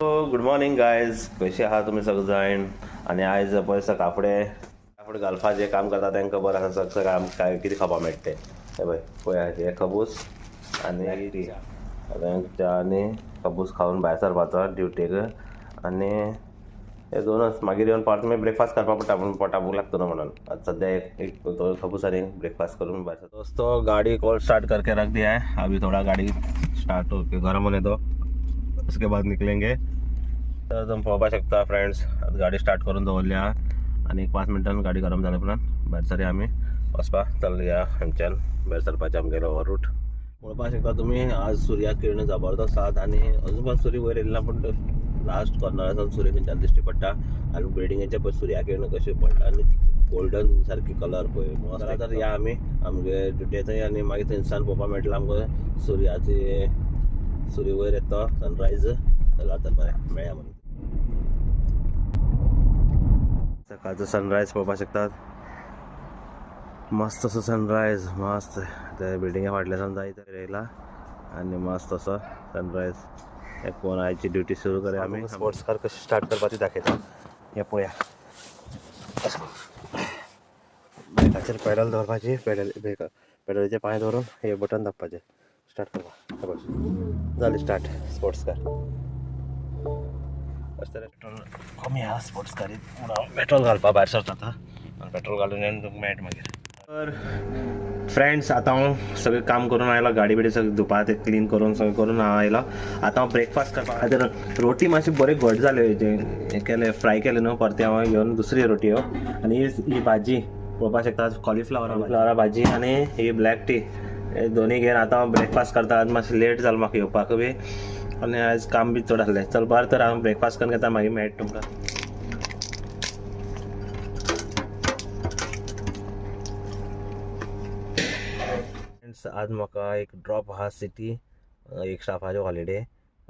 Good morning guys, कसे आहात तुम्ही सगळेजण. आणि आयज पळय सकाफुडें काफुडें घालपाक जे काम करता तांकां बरें आसा सगळें काम काय कितें खावपा मेळटा तें. हे पळय पळयात हे खबूस आनी टी च्या आनी खबूस खावन भायर सरपाचो ड्युटेक. आनी हे दोनच मागीर येवन परत मागीर ब्रेकफास्ट करपा पडटा पूण पोटा भूक लागता न्हू म्हणून आतां सद्या एक दोन खबूस आनी ब्रेकफास्ट करून भायर सरता. दोस्तों गाड़ी कोल्ड स्टार्ट करके रख दिया है, अभी थोड़ा गाड़ी स्टार्ट होके गर्म होने दो, उसके बाद निकलेंगे. तर तुम्ही पळोवपाक शकता फ्रेंड्स, आता गाडी स्टार्ट करून दवरली आहा आनी एक 5 मिनटान गाडी गरम जाल्या उपरांत भायर सरी आमी वचपाक चल्ल्या हांगच्यान भायर सरपाचें आमगेलो हो रूट. पळोवपाक शकता तुमी आज सुर्याक किरण जबरदस्त आहात आनी अजून पण सूर्य वयर येयला ना, पूण लास्ट कॉर्नरासान सूर्य खंयच्यान दिश्टी पडटा आनी बिल्डिंगेच्या पळय सुर्याक किरण कशी पडटा आनी गोल्डन सारकी कलर पळय मस्त. तर या आमी आमगे ड्युटे थंय आनी मागीर थंयसान पळोवपाक मेळटलें आमकां सूर्याची सूर्य वयर येता सनरायज. चला तर बरें मेळया म्हणून. सकाळचं सनरायज पळोवपाक शकतात, मस्त असो सनरायज. मस्त त्या बिल्डिंगा फाटल्यासान जायत येयला आनी मस्त असो सनरायज. एक कोण आयची ड्युटी सुरू करूया आमी. स्पोर्ट्स कार कशी स्टार्ट करपाची दाखयता हे पळया. ब्रेकाचेर पेडल दवरपाची, पेडलीचे पांय दवरून हे बटन दाबपाचें स्टार्ट करपाक. जाली स्टार्ट स्पोर्ट्स कार. पेट्रोल कमी आहा स्पोर्ट्स कारीत पूण हांव पेट्रोल घालपा भायर सरता आतां आनी पेट्रोल घालून येवन तुमकां मेळटा मागीर. तर फ्रेंड्स आतां हांव सगळें काम करून आयलो, गाडी बिडी सगळें धुवपा तें क्लीन करून सगळें करून हांव आयलो. आतां हांव ब्रेकफास्ट करपा खातीर रोटी मातशी बरी घट जाल्यो हेजे केले फ्राय केले न्हू, परते हांव घेवन दुसरी रोटी ह्यो. आनी ही भाजी पळोवपाक शकता कॉलीफ्लावरा भाजी आनी ही ब्लॅक टी, हे दोनी घेवन आतां हांव ब्रेकफास्ट करता. आज मातशें लेट जालें म्हाका येवपाक बी आनी आयज काम बी चड आसलें. चल बरें तर हांव ब्रेकफास्ट करून घेता, मागीर मेळटा तुमकां. फ्रेंड्स आज म्हाका एक ड्रॉप आहा सिटी, एक स्टाफाचो हॉलिडे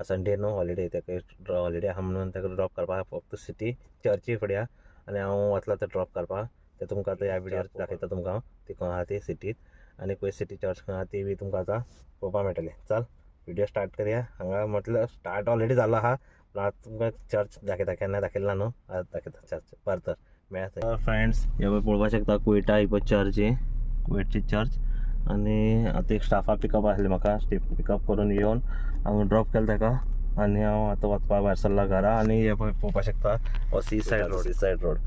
संडे न्हू हॉलिडे, ताका हॉलिडे आहा म्हणून ताका ड्रॉप करपाक फक्त सिटी चर्ची फुड्या आनी हांव वतलो ते ड्रॉप करपाक. ते तुमकां आतां ह्या विडियोर दाखयता तुमकां ती खंय आहा ती सिटीत आनी खंय सिटी चर्च खंय आहा ती बी तुमकां आतां पळोवपाक मेळटलें. चल व्हिडिओ स्टार्ट करूया. हांगा म्हटलं स्टार्ट ऑलरेडी जालो आहा पूण आतां तुमकां चर्च दाखयता, केन्ना दाखयला न्हू, आज दाखयता चर्च. बरें तर मेळटा. तर फ्रेंड्स हे पळोवपाक शकता कुवेटा ही पळय चर्च, कुवेटची चर्च. आनी आतां एक स्टाफा पिकअप आसलें म्हाका, पिकअप करून येवन हांव ड्रॉप केलें ताका आनी हांव आतां वचपाक भायर सरला घरा. आनी हे पळय पळोवपाक शकता हो सी सायड रोड.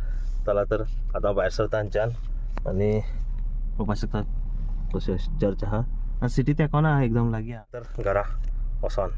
चला तर आतां भायर सरता हांगच्यान आनी पळोवपाक शकता कशें चर्च आहा आनी सिटी तेकोना एकदम लागीं आहा. तर घरा वचोन